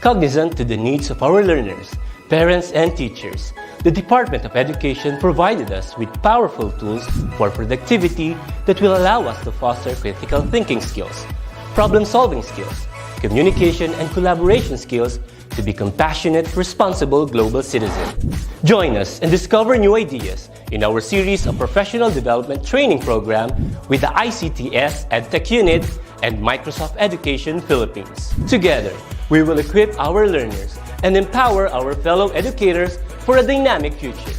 Cognizant to the needs of our learners, parents, and teachers, the Department of Education provided us with powerful tools for productivity that will allow us to foster critical thinking skills, problem-solving skills, communication and collaboration skills to be compassionate, responsible global citizens. Join us and discover new ideas in our series of professional development training program with the ICTS Edtech Unit and Microsoft Education Philippines. Together, we will equip our learners and empower our fellow educators for a dynamic future.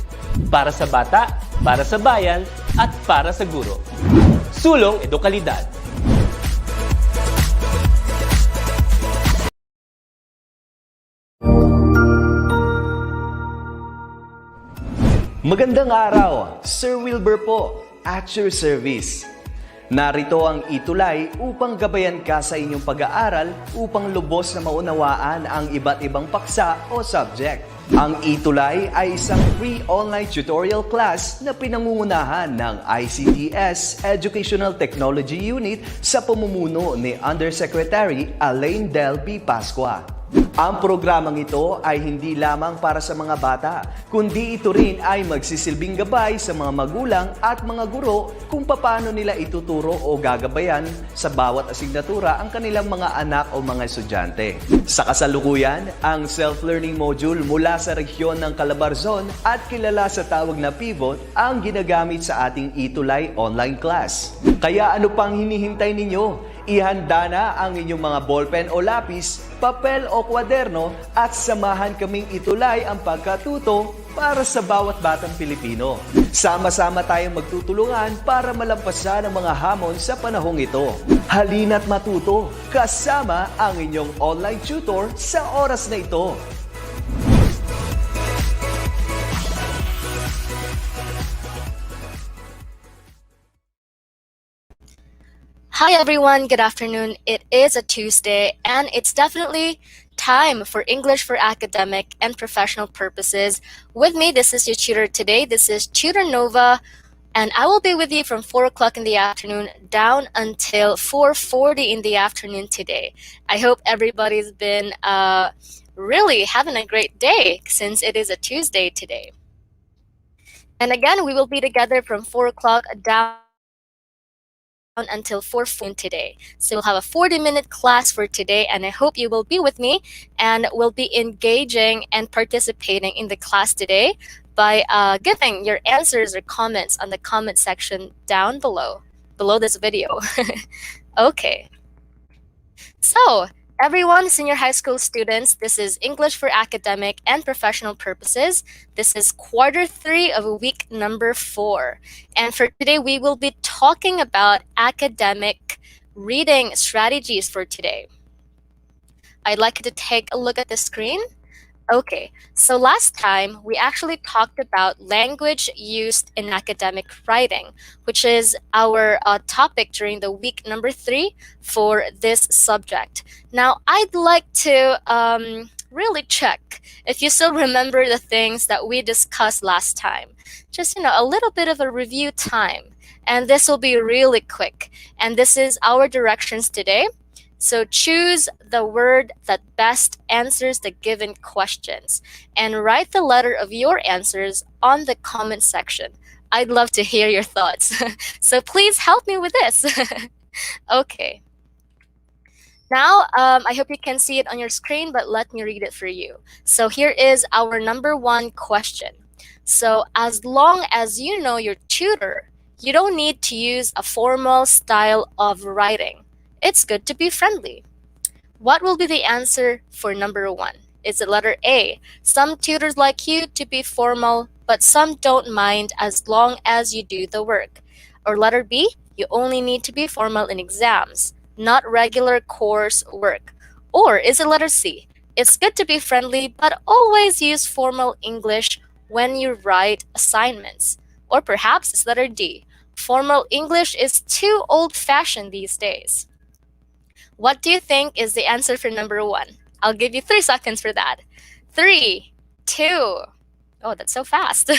Para sa bata, para sa bayan, at para sa guro. Sulong Edukalidad. Magandang araw, Sir Wilbur po, at your service. Narito ang ETUlay upang gabayan ka sa inyong pag-aaral upang lubos na maunawaan ang iba't ibang paksa o subject. Ang ETUlay ay isang free online tutorial class na pinangungunahan ng ICTS Educational Technology Unit sa pamumuno ni Undersecretary Elaine Del B. Pascua. Ang programang ito ay hindi lamang para sa mga bata, kundi ito rin ay magsisilbing gabay sa mga magulang at mga guro kung paano nila ituturo o gagabayan sa bawat asignatura ang kanilang mga anak o mga estudyante. Sa kasalukuyan, ang self-learning module mula sa rehiyon ng Calabarzon at kilala sa tawag na Pivot ang ginagamit sa ating ETUlay online class. Kaya ano pang hinihintay ninyo? Ihanda na ang inyong mga ballpen o lapis, papel o kwaderno at samahan kaming itulay ang pagkatuto para sa bawat batang Pilipino. Sama-sama tayong magtutulungan para malampasan ang mga hamon sa panahong ito. Halina't matuto kasama ang inyong online tutor sa oras na ito. Hi everyone, good afternoon. It is a Tuesday and it's definitely time for English for academic and professional purposes. With me, this is your tutor today. This is Tutor Nova and I will be with you from 4 o'clock in the afternoon down until 4:40 in the afternoon today. I hope everybody's been really having a great day since it is a Tuesday today. And again, we will be together from 4 o'clock down until 4:40 today. So we'll have a 40-minute class for today and I hope you will be with me and will be engaging and participating in the class today by giving your answers or comments on the comment section down below this video. Okay. So everyone, senior high school students, this is English for academic and professional purposes. This is quarter 3 of week number 4. And for today, we will be talking about academic reading strategies for today. I'd like you to take a look at the screen. Okay, so last time we actually talked about language used in academic writing, which is our topic during the week number 3 for this subject. Now, I'd like to really check if you still remember the things that we discussed last time. Just, a little bit of a review time. And this will be really quick. And this is our directions today. So choose the word that best answers the given questions and write the letter of your answers on the comment section. I'd love to hear your thoughts. So please help me with this. Okay. Now, I hope you can see it on your screen, but let me read it for you. So here is our number 1 question. So as long as you know your tutor, you don't need to use a formal style of writing. It's good to be friendly. What will be the answer for number 1? Is it letter A? Some tutors like you to be formal, but some don't mind as long as you do the work. Or letter B? You only need to be formal in exams, not regular course work. Or is it letter C? It's good to be friendly, but always use formal English when you write assignments. Or perhaps it's letter D. Formal English is too old-fashioned these days. What do you think is the answer for number 1? I'll give you 3 seconds for that. 3, 2. Oh, that's so fast.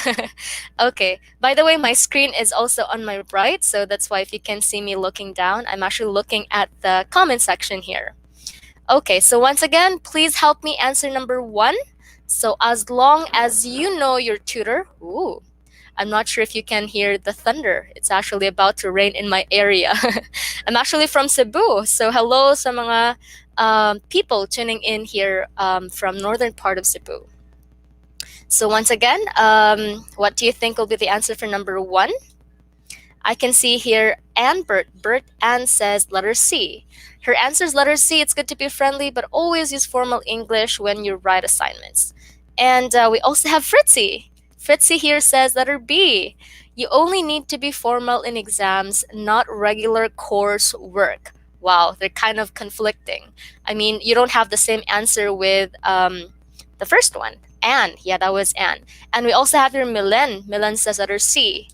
Okay. By the way, my screen is also on my right, so that's why if you can see me looking down, I'm actually looking at the comment section here. Okay, so once again, please help me answer number 1. So as long as you know your tutor, ooh, I'm not sure if you can hear the thunder. It's actually about to rain in my area. I'm actually from Cebu, so hello sa mga people tuning in here from northern part of Cebu. So once again, what do you think will be the answer for number 1? I can see here Ann Bert Ann says letter C. Her answer is letter C. It's good to be friendly, but always use formal English when you write assignments. And we also have Fritzy. Fritzy here says letter B. You only need to be formal in exams, not regular course work. Wow, they're kind of conflicting. I mean, you don't have the same answer with the first one. Anne, yeah, that was Anne. And we also have here Milen. Milen says letter C.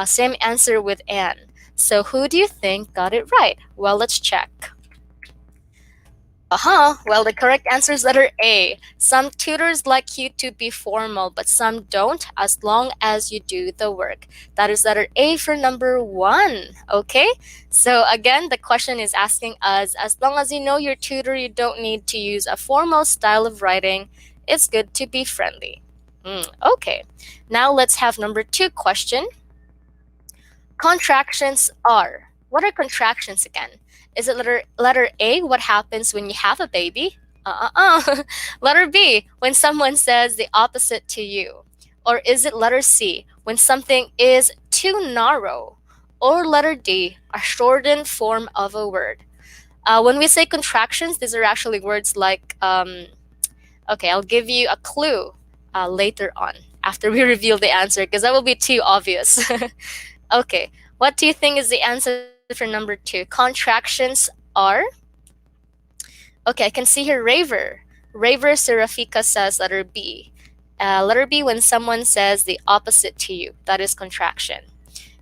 Same answer with Anne. So who do you think got it right? Well, let's check. Well, the correct answer is letter A. Some tutors like you to be formal, but some don't, as long as you do the work. That is letter A for number 1. Okay? So again, the question is asking us, as long as you know your tutor, you don't need to use a formal style of writing. It's good to be friendly. Okay. Now let's have number 2 question. Contractions are. What are contractions again? Is it letter A, what happens when you have a baby? Letter B, when someone says the opposite to you. Or is it letter C, when something is too narrow? Or letter D, a shortened form of a word? When we say contractions, these are actually words like, okay, I'll give you a clue later on after we reveal the answer, because that will be too obvious. Okay, what do you think is the answer for number 2? Contractions are? Okay, I can see here Raver. Raver Serafika says letter B. Letter B, when someone says the opposite to you. That is contraction.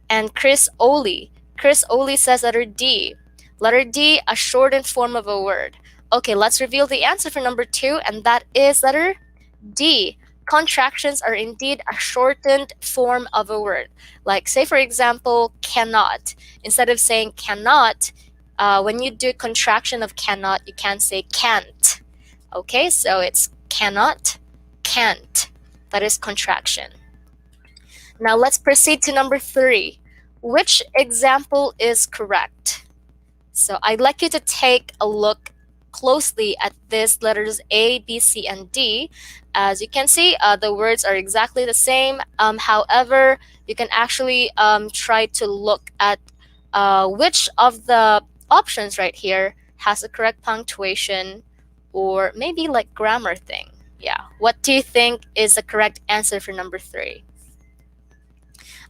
And Chris Oli. Chris Oli says letter D. Letter D, a shortened form of a word. Okay, let's reveal the answer for number 2, and that is letter D. Contractions are indeed a shortened form of a word. Like, say, for example, cannot. Instead of saying cannot, when you do contraction of cannot, you can say can't. Okay, so it's cannot, can't. That is contraction. Now let's proceed to number 3. Which example is correct? So I'd like you to take a look closely at this letters A, B, C, and D. As you can see, the words are exactly the same. However, you can actually try to look at which of the options right here has the correct punctuation, or maybe like grammar thing. Yeah, what do you think is the correct answer for number 3?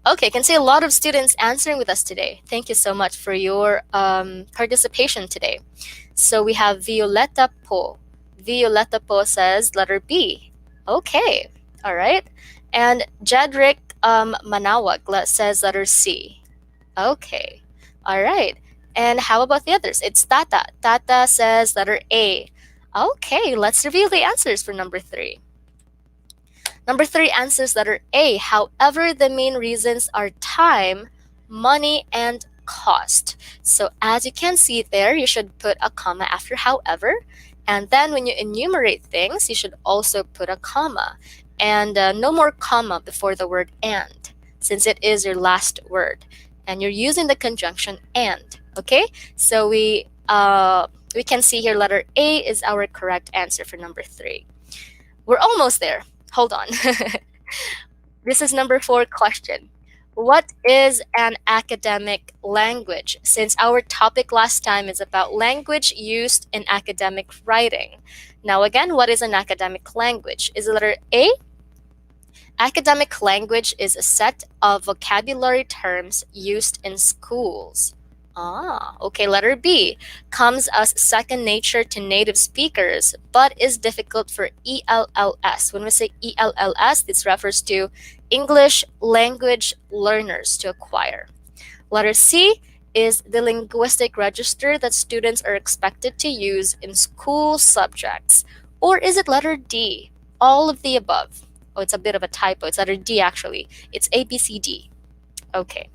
Okay, I can see a lot of students answering with us today. Thank you so much for your participation today. So we have Violeta Po. Violeta Po says letter B. Okay, all right. And Jedrick Manawag says letter C. Okay, all right. And how about the others? It's Tata. Tata says letter A. Okay, let's reveal the answers for number 3. Number 3 answers letter A. However, the main reasons are time, money, and cost. So as you can see there, you should put a comma after however. And then when you enumerate things, you should also put a comma. And no more comma before the word and, since it is your last word. And you're using the conjunction and. Okay? So we can see here letter A is our correct answer for number 3. We're almost there. Hold on. This is number 4 question. What is an academic language? Since our topic last time is about language used in academic writing. Now again, what is an academic language? Is it letter A? Academic language is a set of vocabulary terms used in schools. Okay, letter B. Comes as second nature to native speakers, but is difficult for ELLS. When we say ELLS, this refers to English language learners to acquire. Letter C is the linguistic register that students are expected to use in school subjects. Or is it letter D? All of the above. Oh, it's a bit of a typo. It's letter D actually. It's ABCD. Okay.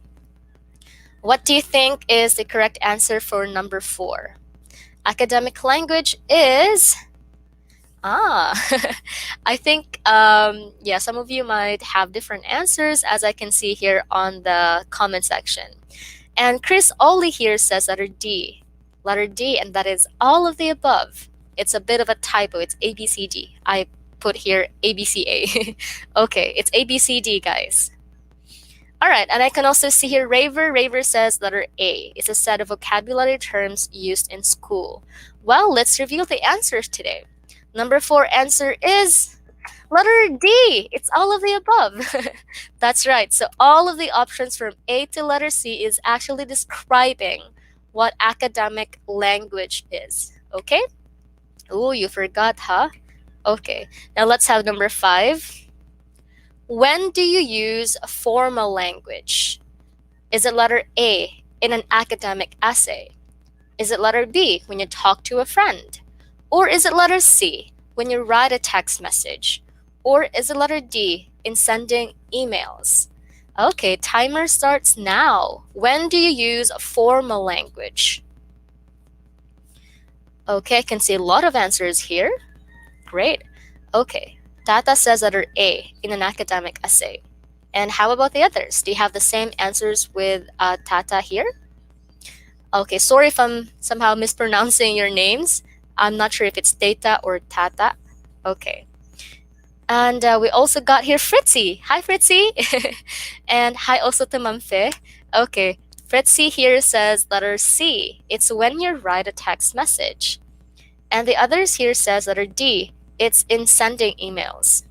What do you think is the correct answer for number 4? academic language is... I think, yeah, some of you might have different answers, as I can see here on the comment section. And Chris Ollie here says letter D, and that is all of the above. It's a bit of a typo. It's ABCD. I put here ABCA. Okay, it's ABCD, guys. All right, and I can also see here Raver. Raver says letter A. It's a set of vocabulary terms used in school. Well, let's reveal the answers today. Number 4 answer is letter D. It's all of the above. That's right. So all of the options from A to letter C is actually describing what academic language is. Okay? Oh, you forgot, huh? Okay. Now let's have number 5. When do you use formal language? Is it letter A, in an academic essay? Is it letter B, when you talk to a friend? Or is it letter C, when you write a text message? Or is it letter D, in sending emails? Okay, timer starts now. When do you use formal language? Okay, I can see a lot of answers here. Great. Okay, Tata says letter A, in an academic essay. And how about the others? Do you have the same answers with Tata here? Okay, sorry if I'm somehow mispronouncing your names. I'm not sure if it's Tata or Tata. Okay. And we also got here Fritzy. Hi, Fritzy. And hi also to Mamfe. Okay, Fritzy here says letter C. It's when you write a text message. And the others here says letter D. It's in sending emails.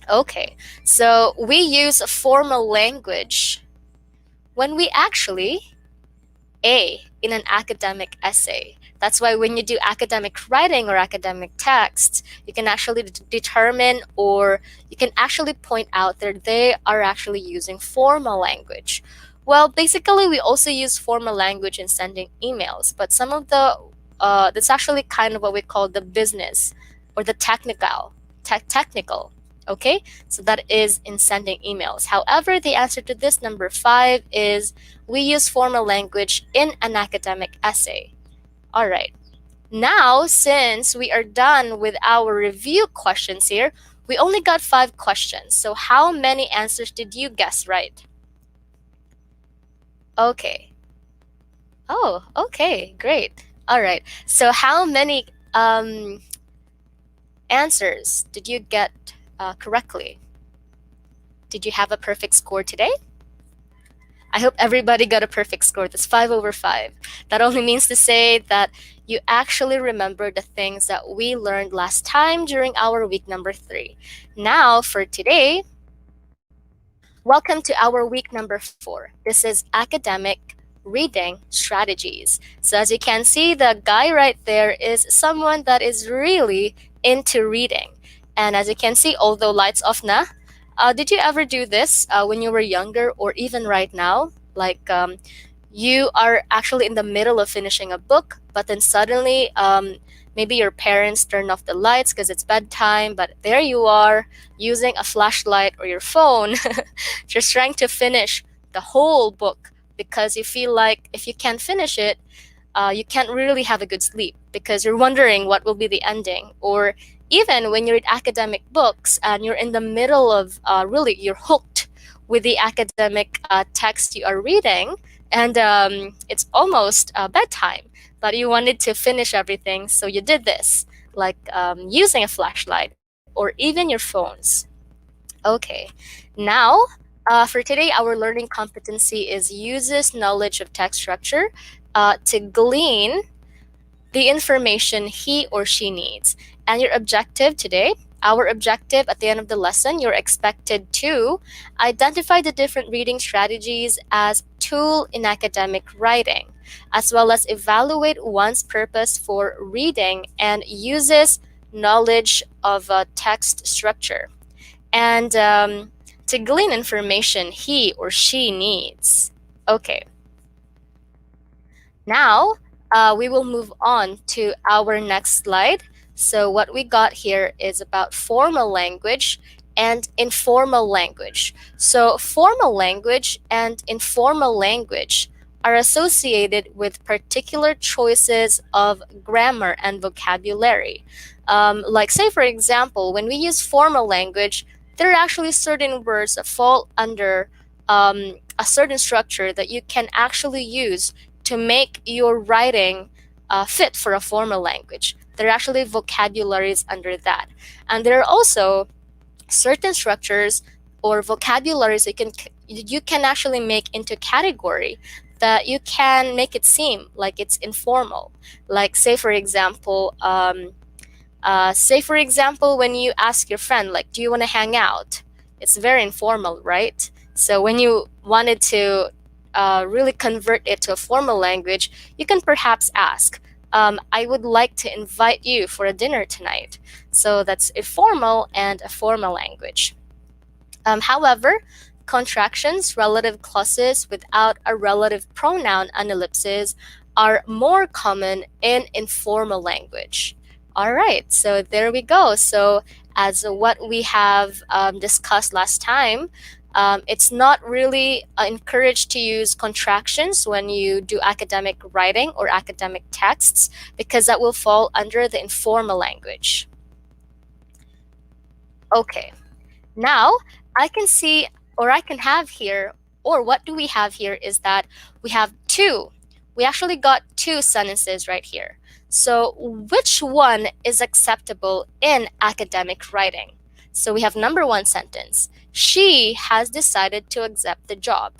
Okay, so we use formal language when we actually A, in an academic essay. That's why when you do academic writing or academic text, you can actually determine, or you can actually point out that they are actually using formal language. Well, basically, we also use formal language in sending emails, but some of the, that's actually kind of what we call the business or the technical, okay? So that is in sending emails. However, the answer to this number 5 is we use formal language in an academic essay. All right. Now, since we are done with our review questions here, we only got 5 questions. So how many answers did you guess right? Okay. Oh, okay, great. All right. So how many answers did you get correctly? Did you have a perfect score today? I hope everybody got a perfect score. That's 5 over 5. That only means to say that you actually remember the things that we learned last time during our week number 3. Now, for today, welcome to our week number 4. This is academic reading strategies. So as you can see, the guy right there is someone that is really into reading. And as you can see, although lights off na, did you ever do this when you were younger or even right now? Like you are actually in the middle of finishing a book, but then suddenly maybe your parents turn off the lights because it's bedtime, but there you are using a flashlight or your phone just trying to finish the whole book because you feel like if you can't finish it, you can't really have a good sleep because you're wondering what will be the ending. Or even when you read academic books and you're in the middle of really, you're hooked with the academic text you are reading, and it's almost bedtime, but you wanted to finish everything, so you did this, like using a flashlight or even your phones. Okay, now for today, our learning competency is uses knowledge of text structure to glean the information he or she needs. And your objective today, our objective at the end of the lesson, you're expected to identify the different reading strategies as tool in academic writing, as well as evaluate one's purpose for reading and uses knowledge of text structure, and to glean information he or she needs. Okay. Now, we will move on to our next slide. So what we got here is about formal language and informal language. So formal language and informal language are associated with particular choices of grammar and vocabulary. Like, say, for example, when we use formal language, there are actually certain words that fall under a certain structure that you can actually use to make your writing fit for a formal language. There are actually vocabularies under that. And there are also certain structures or vocabularies you can actually make into category that you can make it seem like it's informal. Like, say for example, when you ask your friend, like, do you want to hang out? It's very informal, right? So when you wanted to really convert it to a formal language, you can perhaps ask, I would like to invite you for a dinner tonight. So that's a formal and a formal language. However, contractions, relative clauses without a relative pronoun and ellipses are more common in informal language. All right, so there we go. So as what we have discussed last time, it's not really encouraged to use contractions when you do academic writing or academic texts, because that will fall under the informal language. Okay, now I can see, or I can have here, or what do we have here is that we actually got two sentences right here. So which one is acceptable in academic writing? So we have number one sentence, she has decided to accept the job.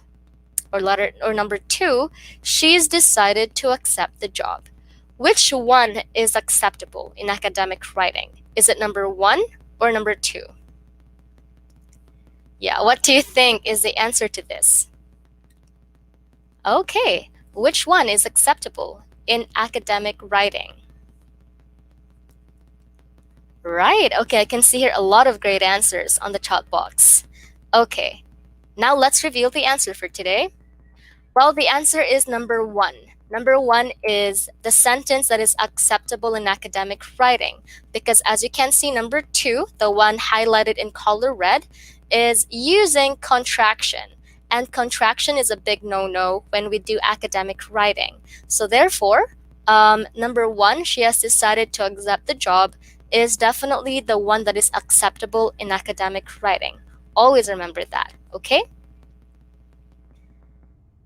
Or number two, she's decided to accept the job. Which one is acceptable in academic writing? Is it number one or number two? Yeah, what do you think is the answer to this? Okay, which one is acceptable in academic writing? Right, okay, I can see here a lot of great answers on the chat box. Okay, now let's reveal the answer for today. Well, the answer is number one. Number one is the sentence that is acceptable in academic writing, because as you can see, number two, the one highlighted in color red, is using contraction. And contraction is a big no-no when we do academic writing. So therefore, number one, she has decided to accept the job, is definitely the one that is acceptable in academic writing. Always remember that, okay?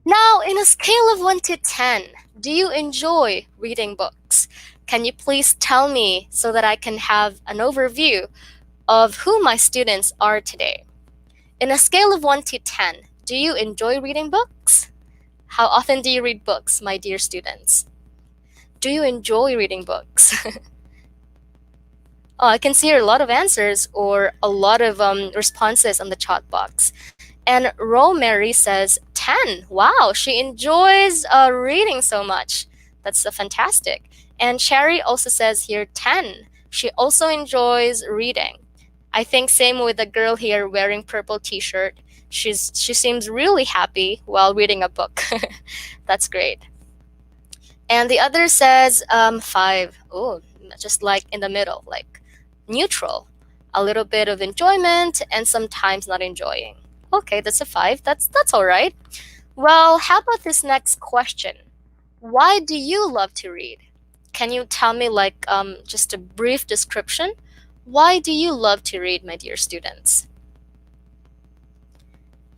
Now, in a scale of 1 to 10, do you enjoy reading books? Can you please tell me so that I can have an overview of who my students are today? In a scale of 1 to 10, do you enjoy reading books? How often do you read books, my dear students? Do you enjoy reading books? Oh, I can see a lot of answers or a lot of responses on the chat box. And Rosemary says 10. Wow, she enjoys reading so much. That's fantastic. And Sherry also says here 10. She also enjoys reading. I think same with the girl here wearing purple t-shirt. She seems really happy while reading a book. That's great. And the other says 5. Oh, just like in the middle, like neutral. A little bit of enjoyment and sometimes not enjoying. Okay, that's a 5. That's all right. Well, how about this next question? Why do you love to read? Can you tell me like just a brief description? Why do you love to read, my dear students?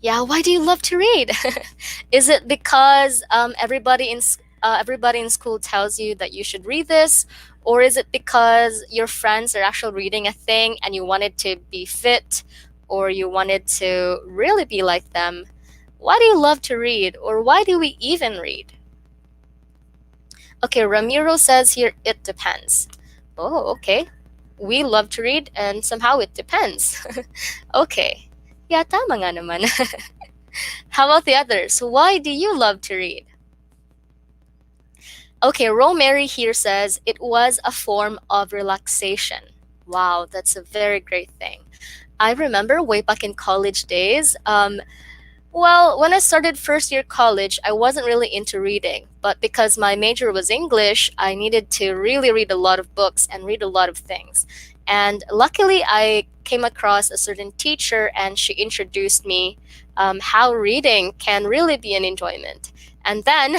Yeah, why do you love to read? Is it because everybody in school tells you that you should read this? Or is it because your friends are actually reading a thing and you wanted to be fit, or you wanted to really be like them? Why do you love to read, or why do we even read? Okay, Ramiro says here, it depends. Oh, okay. We love to read and somehow it depends. Okay. Yeah, tama nga naman. How about the others? Why do you love to read? Okay, Rosemary here says it was a form of relaxation. Wow, that's a very great thing. I remember way back in college days, well, when I started first year college, I wasn't really into reading, but because my major was English, I needed to really read a lot of books and read a lot of things. And luckily, I came across a certain teacher, and she introduced me how reading can really be an enjoyment. And then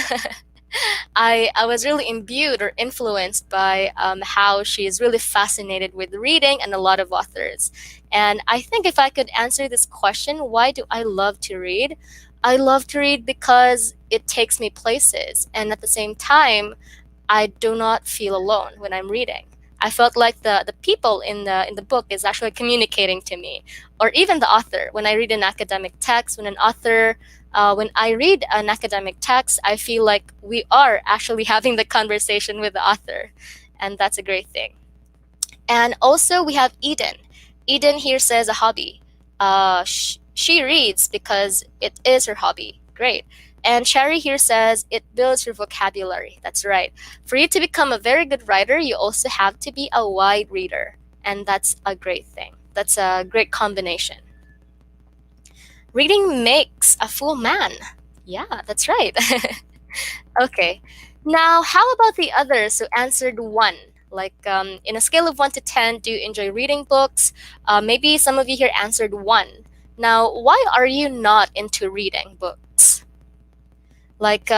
I was really imbued or influenced by how she is really fascinated with reading and a lot of authors. And I think if I could answer this question, why do I love to read? I love to read because it takes me places, and at the same time, I do not feel alone when I'm reading. I felt like the people in the book is actually communicating to me, or even the author. When I read an academic text, when I read an academic text, I feel like we are actually having the conversation with the author, and that's a great thing. And also we have Eden. Eden here says a hobby. She reads because it is her hobby. Great. And Sherry here says it builds your vocabulary. That's right. For you to become a very good writer, you also have to be a wide reader. And that's a great thing. That's a great combination. Reading makes a full man. Yeah, that's right. Okay. Now, how about the others who answered 1? Like, in a scale of 1 to 10, do you enjoy reading books? Maybe some of you here answered 1. Now, why are you not into reading books? Like,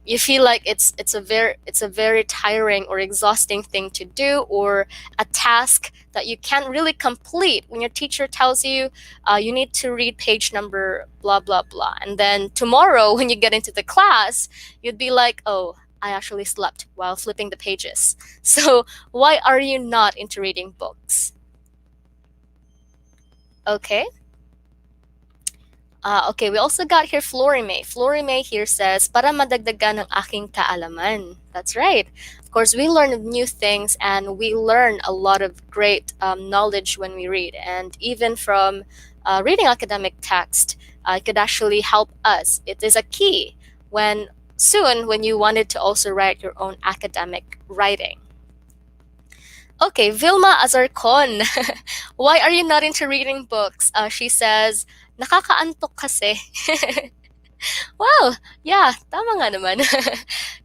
you feel like it's a very tiring or exhausting thing to do, or a task that you can't really complete when your teacher tells you you need to read page number blah blah blah, and then tomorrow when you get into the class, you'd be like, oh, I actually slept while flipping the pages. So why are you not into reading books? Okay. Okay, we also got here Florime. Florime here says, para madagdagan ng aking kaalaman. That's right. Of course, we learn new things, and we learn a lot of great knowledge when we read. And even from reading academic text, it could actually help us. It is a key when you wanted to also write your own academic writing. Okay, Vilma Azarcon. Why are you not into reading books? She says, nakakaantok kasi. Wow, yeah, tama nga naman.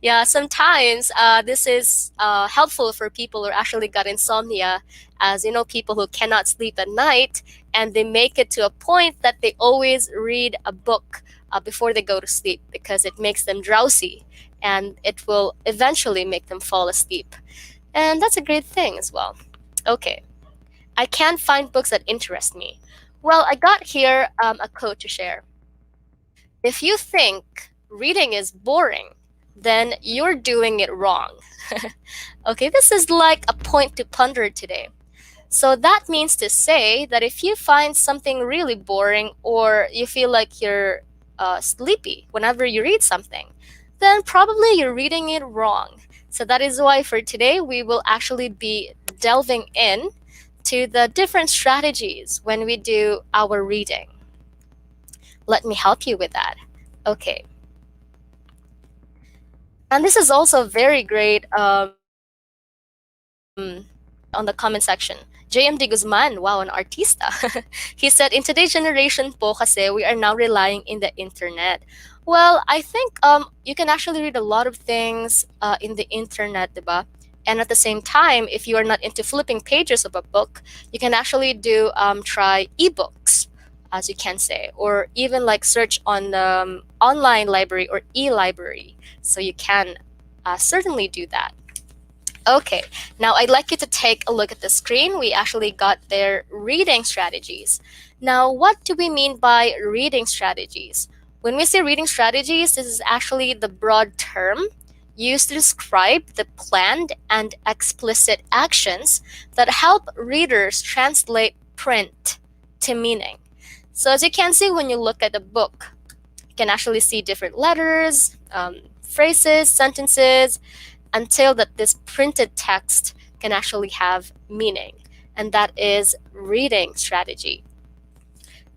Yeah, sometimes this is helpful for people who actually got insomnia, as people who cannot sleep at night, and they make it to a point that they always read a book before they go to sleep because it makes them drowsy, and it will eventually make them fall asleep. And that's a great thing as well. Okay, I can't find books that interest me. Well, I got here a quote to share. If you think reading is boring, then you're doing it wrong. Okay, this is like a point to ponder today. So that means to say that if you find something really boring, or you feel like you're sleepy whenever you read something, then probably you're reading it wrong. So that is why for today, we will actually be delving in to the different strategies when we do our reading. Let me help you with that. Okay. And this is also very great on the comment section. JMD Guzman, wow, an artista. He said, in today's generation po kasi we are now relying in the internet. Well, I think you can actually read a lot of things in the internet, diba? And at the same time, if you are not into flipping pages of a book, you can actually try ebooks, as you can say, or even like search on online library or e-library. So you can certainly do that. Okay, now I'd like you to take a look at the screen. We actually got their reading strategies. Now, what do we mean by reading strategies? When we say reading strategies, this is actually the broad term used to describe the planned and explicit actions that help readers translate print to meaning. So as you can see, when you look at a book, you can actually see different letters, phrases, sentences, until that this printed text can actually have meaning. And that is reading strategy.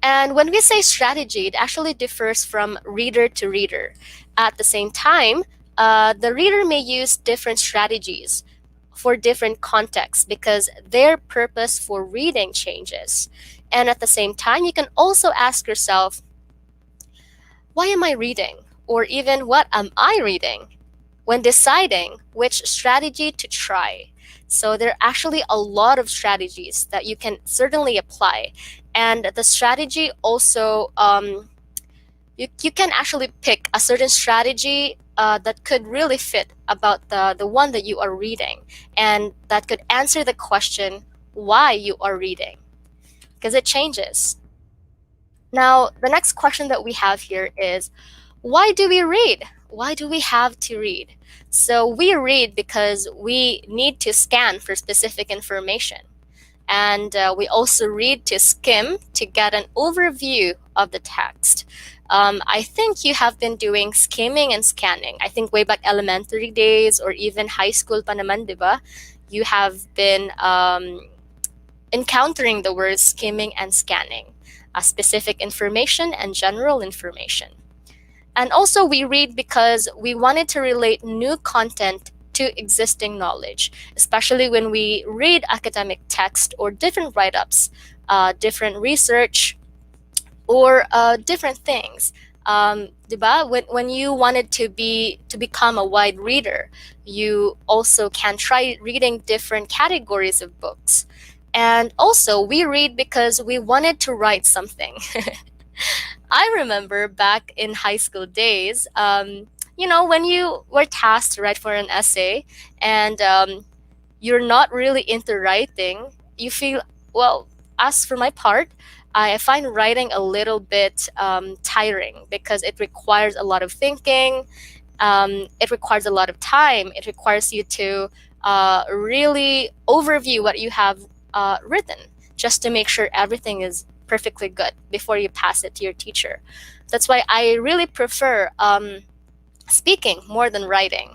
And when we say strategy, it actually differs from reader to reader. At the same time, the reader may use different strategies for different contexts because their purpose for reading changes. And at the same time, you can also ask yourself, why am I reading? Or even, what am I reading? When deciding which strategy to try. So there are actually a lot of strategies that you can certainly apply. And the strategy also, you can actually pick a certain strategy that could really fit about the one that you are reading, and that could answer the question why you are reading, because it changes. Now, the next question that we have here is, why do we read? Why do we have to read? So we read because we need to scan for specific information. And we also read to skim to get an overview of the text. I think you have been doing skimming and scanning. I think way back elementary days or even high school pa naman, diba? You have been encountering the words skimming and scanning, specific information and general information. And also we read because we wanted to relate new content to existing knowledge, especially when we read academic text or different write-ups, different research, or different things. Diba? When you wanted to become a wide reader, you also can try reading different categories of books. And also we read because we wanted to write something. I remember back in high school days, when you were tasked to write for an essay and you're not really into writing, you feel, well, as for my part, I find writing a little bit tiring because it requires a lot of thinking, it requires a lot of time, it requires you to really overview what you have written just to make sure everything is perfectly good before you pass it to your teacher. That's why I really prefer speaking more than writing.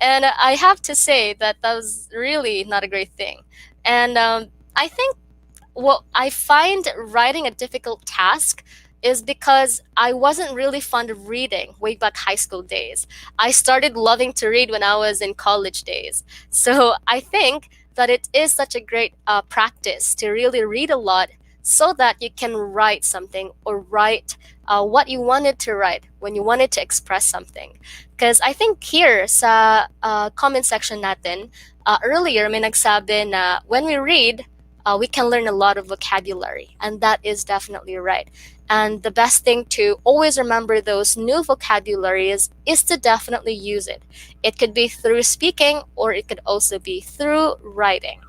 And I have to say that was really not a great thing. And I think what I find writing a difficult task is because I wasn't really fond of reading way back high school days. I started loving to read when I was in college days. So I think that it is such a great practice to really read a lot so that you can write something or write what you wanted to write when you wanted to express something. Because I think here sa comment section natin, earlier may nagsabi na when we read, we can learn a lot of vocabulary, and that is definitely right. And the best thing to always remember those new vocabularies is to definitely use it. It could be through speaking or it could also be through writing.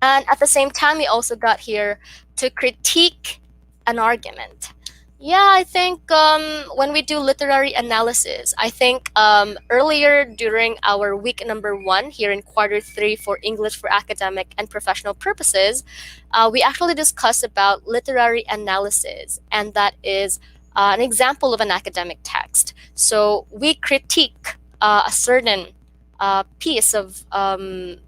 And at the same time, we also got here to critique an argument. Yeah, I think when we do literary analysis, I think earlier during our week number 1 here in quarter 3 for English for academic and professional purposes, we actually discussed about literary analysis, and that is an example of an academic text. So we critique a certain piece of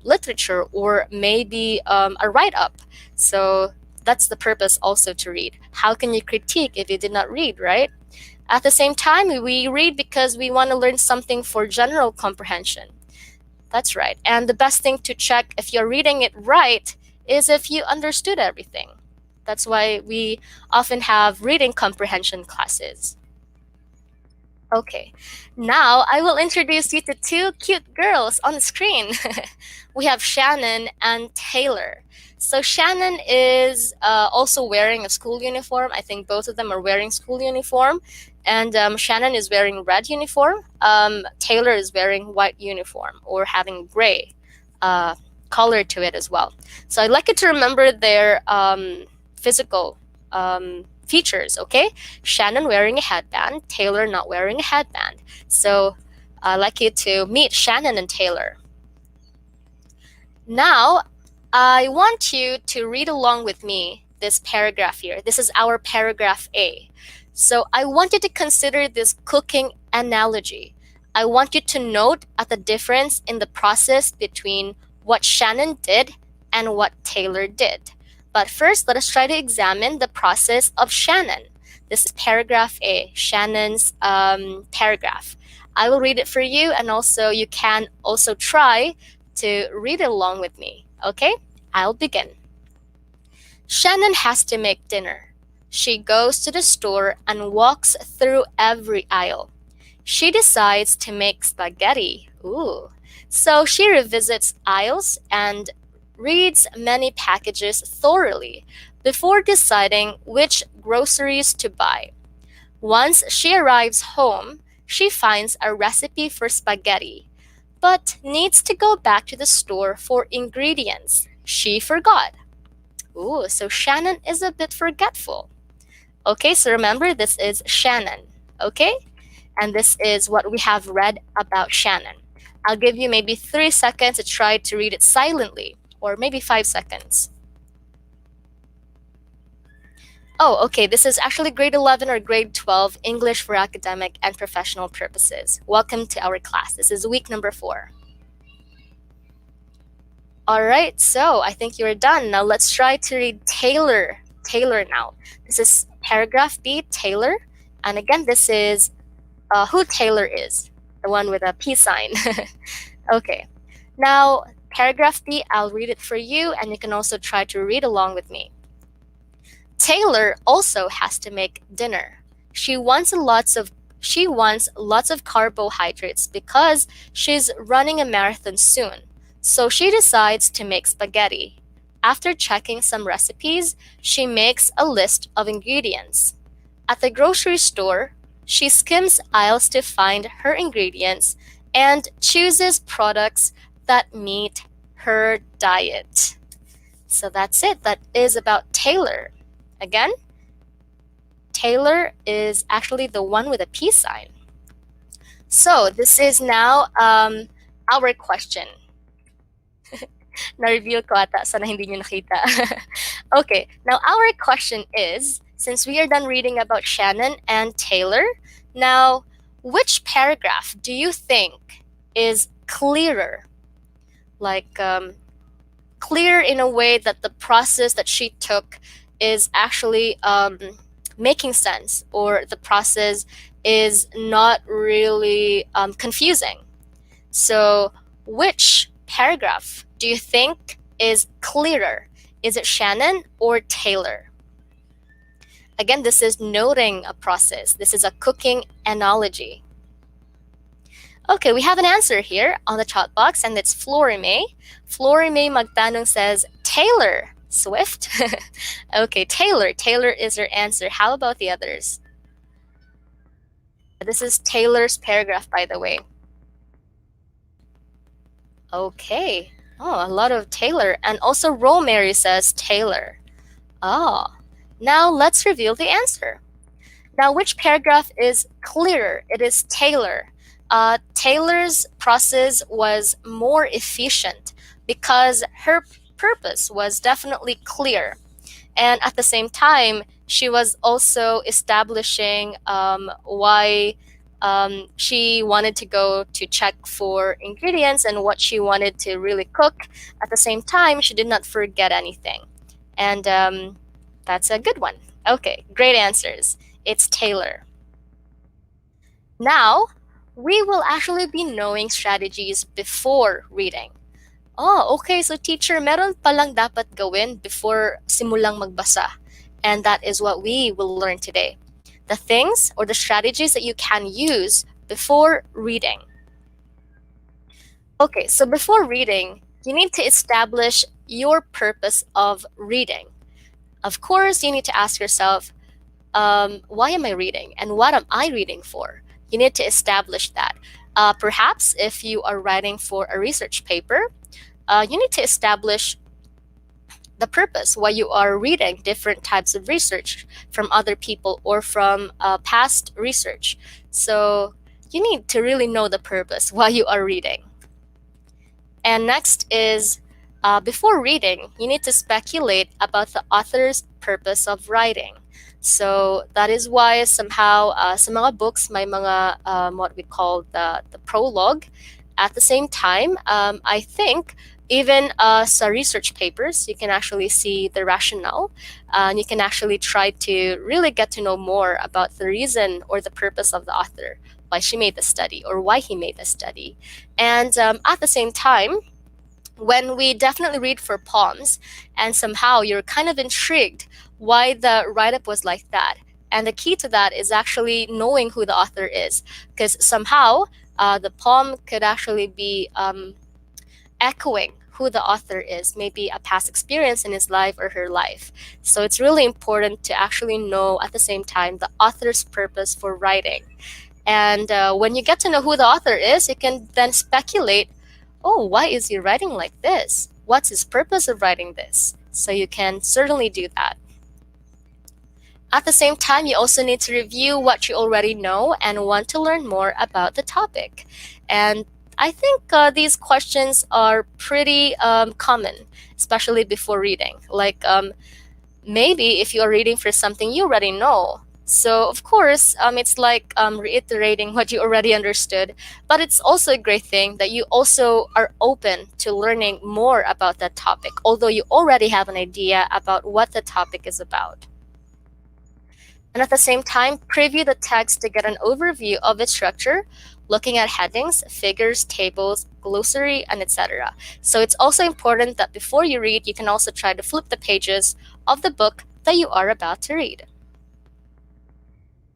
literature or maybe a write-up. So that's the purpose also to read. How can you critique if you did not read, right? At the same time, we read because we want to learn something for general comprehension. That's right. And the best thing to check if you're reading it right is if you understood everything. That's why we often have reading comprehension classes. Okay, now I will introduce you to 2 cute girls on the screen. We have Shannon and Taylor. So Shannon is also wearing a school uniform. I think both of them are wearing school uniform. And Shannon is wearing red uniform. Taylor is wearing white uniform or having gray color to it as well. So I'd like you to remember their physical features, okay? Shannon wearing a headband, Taylor not wearing a headband. So I'd like you to meet Shannon and Taylor. Now, I want you to read along with me this paragraph here. This is our paragraph A. So I want you to consider this cooking analogy. I want you to note at the difference in the process between what Shannon did and what Taylor did. But first, let us try to examine the process of Shannon. This is paragraph A, Shannon's paragraph. I will read it for you, and also you can also try to read it along with me. Okay, I'll begin. Shannon has to make dinner. She goes to the store and walks through every aisle. She decides to make spaghetti. Ooh. So she revisits aisles and reads many packages thoroughly before deciding which groceries to buy. Once she arrives home, she finds a recipe for spaghetti, but needs to go back to the store for ingredients she forgot. Ooh, so Shannon is a bit forgetful. Okay, so remember, this is Shannon, okay? And this is what we have read about Shannon. I'll give you maybe 3 seconds to try to read it silently, or maybe 5 seconds. Oh, okay, this is actually grade 11 or grade 12, English for academic and professional purposes. Welcome to our class. This is week number 4. All right, so I think you're done. Now let's try to read Taylor. Taylor now. This is paragraph B, Taylor. And again, this is who Taylor is, the one with a peace sign. Okay, now paragraph B, I'll read it for you, and you can also try to read along with me. Taylor also has to make dinner. She wants lots of carbohydrates because she's running a marathon soon. So she decides to make spaghetti. After checking some recipes, she makes a list of ingredients. At the grocery store, she skims aisles to find her ingredients and chooses products that meet her diet. So that's it. That is about Taylor. Again, Taylor is actually the one with a peace sign. So this is now our question. Na-reveal ko ata, sana hindi nyo nakita. Okay, now our question is, since we are done reading about Shannon and Taylor, now which paragraph do you think is clearer? Like clear in a way that the process that she took is actually making sense, or the process is not really confusing. So which paragraph do you think is clearer? Is it Shannon or Taylor? Again, this is noting a process. This is a cooking analogy. Okay, we have an answer here on the chat box, and it's Florime. Florime Magtanong says, Taylor. Swift? Okay, Taylor. Taylor is her answer. How about the others? This is Taylor's paragraph, by the way. Okay. Oh, a lot of Taylor. And also Rosemary says Taylor. Oh, now let's reveal the answer. Now, which paragraph is clearer? It is Taylor. Taylor's process was more efficient because her purpose was definitely clear. And at the same time, she was also establishing why she wanted to go to check for ingredients and what she wanted to really cook. At the same time, she did not forget anything. And that's a good one. Okay, great answers. It's Taylor. Now, we will actually be knowing strategies before reading. Oh, okay. So teacher, meron palang dapat gawin before simulang magbasa. And that is what we will learn today. The things or the strategies that you can use before reading. Okay, so before reading, you need to establish your purpose of reading. Of course, you need to ask yourself, why am I reading? And what am I reading for? You need to establish that. Perhaps if you are writing for a research paper, you need to establish the purpose, why you are reading different types of research from other people or from past research. So you need to really know the purpose, why you are reading. And next is, before reading, you need to speculate about the author's purpose of writing. So that is why somehow sa mga books may mga what we call the prologue. At the same time, I think even sa research papers, you can actually see the rationale. You can actually try to really get to know more about the reason or the purpose of the author, why she made the study or why he made the study. And at the same time, when we definitely read for poems and somehow you're kind of intrigued why the write-up was like that. And the key to that is actually knowing who the author is, because somehow the poem could actually be echoing who the author is, maybe a past experience in his life or her life. So it's really important to actually know at the same time the author's purpose for writing. And when you get to know who the author is, you can then speculate, oh, why is he writing like this? What's his purpose of writing this? So you can certainly do that. At the same time, you also need to review what you already know and want to learn more about the topic. And I think these questions are pretty common, especially before reading. Like maybe if you are reading for something you already know. So of course, it's like reiterating what you already understood, but it's also a great thing that you also are open to learning more about that topic, although you already have an idea about what the topic is about. And at the same time, preview the text to get an overview of its structure, looking at headings, figures, tables, glossary, and etc. So it's also important that before you read, you can also try to flip the pages of the book that you are about to read.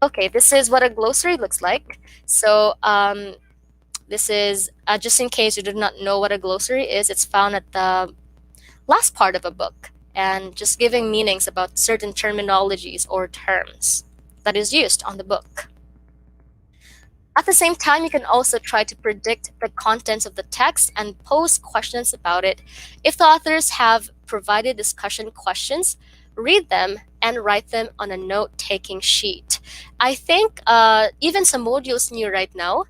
Okay, this is what a glossary looks like. So this is, just in case you did not know what a glossary is, it's found at the last part of a book, and just giving meanings about certain terminologies or terms that is used on the book. At the same time, you can also try to predict the contents of the text and pose questions about it. If the authors have provided discussion questions, read them and write them on a note-taking sheet. I think even some modules new right now,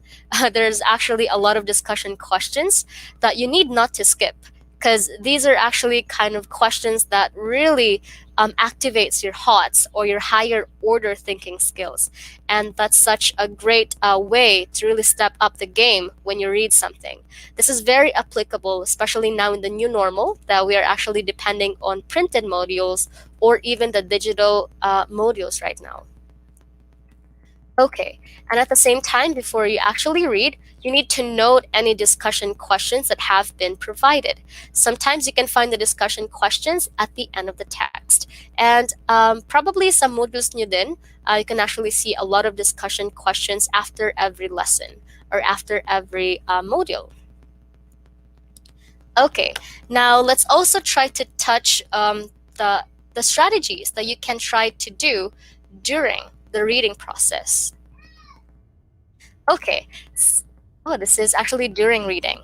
there's actually a lot of discussion questions that you need not to skip, because these are actually kind of questions that really activates your HOTS or your higher order thinking skills. And that's such a great way to really step up the game when you read something. This is very applicable, especially now in the new normal, that we are actually depending on printed modules or even the digital modules right now. Okay, and at the same time, before you actually read, you need to note any discussion questions that have been provided. Sometimes you can find the discussion questions at the end of the text. And probably some modules nyo din, you can actually see a lot of discussion questions after every lesson or after every module. Okay, now let's also try to touch the strategies that you can try to do during the reading process. Okay, oh, this is actually during reading.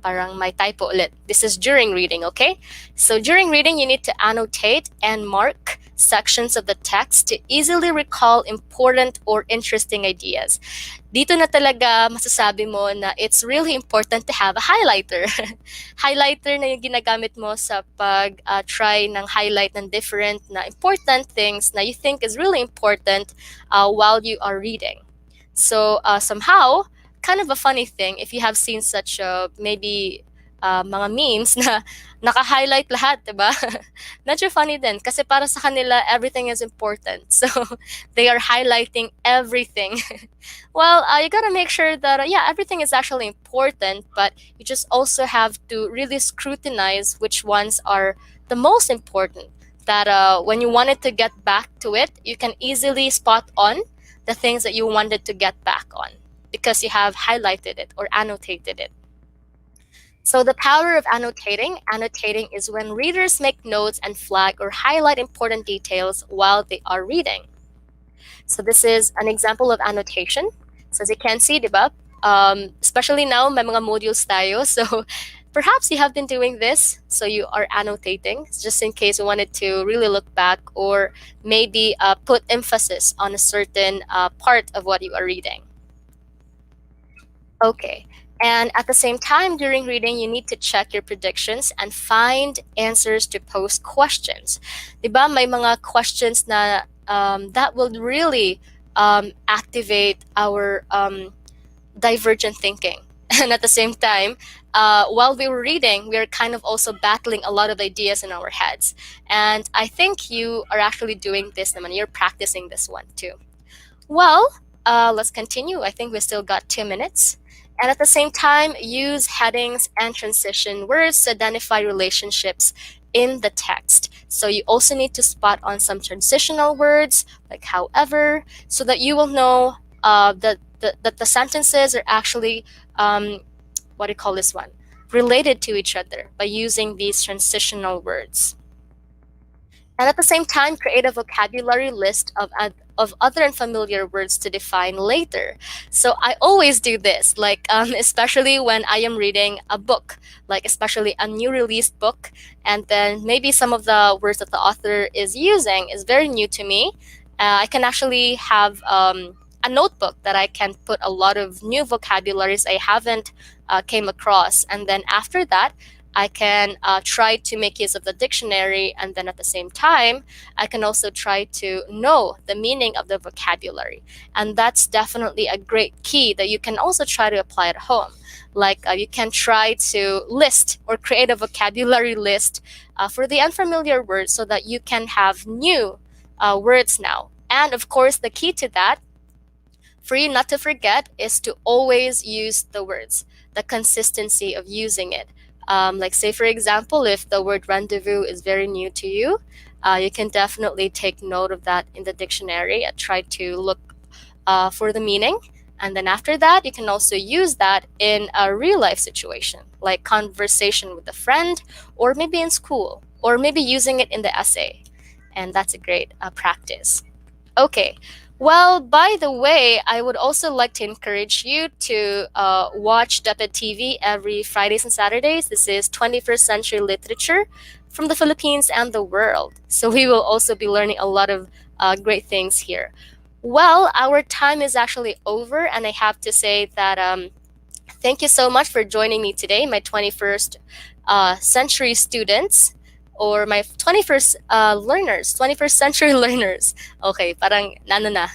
Parang may typo ulit. This is during reading, okay? So during reading, you need to annotate and mark sections of the text to easily recall important or interesting ideas. Dito na talaga masasabi mo na it's really important to have a highlighter. Highlighter na yung ginagamit mo sa pag-try ng highlight ng different na important things na you think is really important while you are reading. So somehow, kind of a funny thing if you have seen such maybe mga memes na naka-highlight lahat, diba? Medyo funny din kasi para sa kanila everything is important. So they are highlighting everything. Well, you gotta make sure that yeah, everything is actually important, but you just also have to really scrutinize which ones are the most important. That when you wanted to get back to it, you can easily spot on the things that you wanted to get back on because you have highlighted it or annotated it. So the power of annotating. Annotating is when readers make notes and flag or highlight important details while they are reading. So this is an example of annotation. So as you can see, diba? Especially now, may mga modules tayo. So perhaps you have been doing this, so you are annotating, just in case you wanted to really look back or maybe put emphasis on a certain part of what you are reading. Okay, and at the same time, during reading, you need to check your predictions and find answers to pose questions. Diba, may mga questions na that will really activate our divergent thinking. And at the same time, while we were reading, we are kind of also battling a lot of ideas in our heads. And I think you are actually doing this, naman. You're practicing this one too. Well, let's continue. I think we still got 2 minutes. And at the same time, use headings and transition words to identify relationships in the text. So you also need to spot on some transitional words, like however, so that you will know that the sentences are actually what do you call this one? Related to each other by using these transitional words. And at the same time, create a vocabulary list of other unfamiliar words to define later. So I always do this, like especially when I am reading a book, like especially a new released book, and then maybe some of the words that the author is using is very new to me. I can actually have a notebook that I can put a lot of new vocabularies I haven't came across, and then after that, I can try to make use of the dictionary, and then at the same time, I can also try to know the meaning of the vocabulary. And that's definitely a great key that you can also try to apply at home. Like you can try to list or create a vocabulary list for the unfamiliar words so that you can have new words now. And of course, the key to that, for you not to forget, is to always use the words, the consistency of using it. Like say, for example, if the word rendezvous is very new to you, you can definitely take note of that in the dictionary and try to look for the meaning. And then after that, you can also use that in a real life situation, like conversation with a friend, or maybe in school, or maybe using it in the essay. And that's a great practice. Okay. Well, by the way, I would also like to encourage you to watch DepEd TV every Fridays and Saturdays. This is 21st Century Literature from the Philippines and the world. So we will also be learning a lot of great things here. Well, our time is actually over, and I have to say that thank you so much for joining me today, my 21st century students. Or my 21st learners, 21st century learners. Okay, parang nano na.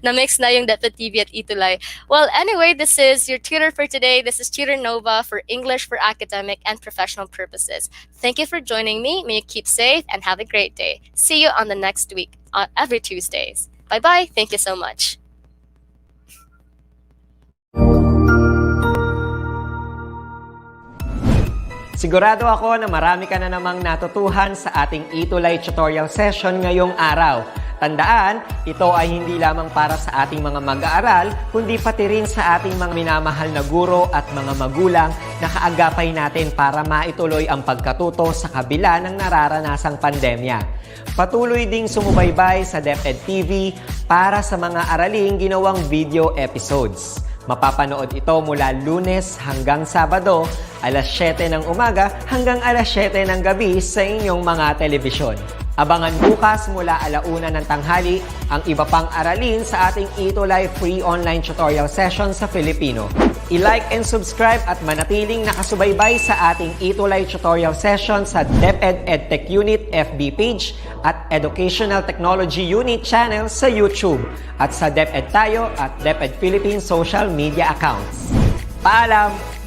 Na-mix na yung DepEd TV at ETUlay. Well, anyway, this is your tutor for today. This is Tutor Nova for English for academic and professional purposes. Thank you for joining me. May you keep safe and have a great day. See you on the next week, every Tuesdays. Bye-bye. Thank you so much. Sigurado ako na marami ka na namang natutuhan sa ating ETUlay tutorial session ngayong araw. Tandaan, ito ay hindi lamang para sa ating mga mag-aaral, kundi pati rin sa ating mga minamahal na guro at mga magulang na kaagapay natin para maituloy ang pagkatuto sa kabila ng nararanasang pandemya. Patuloy ding sumubaybay sa DepEd TV para sa mga araling ginawang video episodes. Mapapanood ito mula Lunes hanggang Sabado, alas 7 ng umaga hanggang alas 7 ng gabi sa inyong mga telebisyon. Abangan bukas mula 1:00 ng tanghali ang iba pang aralin sa ating ETUlay free online tutorial session sa Filipino. I-like and subscribe at manatiling nakasubaybay sa ating ETUlay tutorial session sa DepEd Edtech Unit FB page at Educational Technology Unit channel sa YouTube at sa DepEd Tayo at DepEd Philippines social media accounts. Paalam!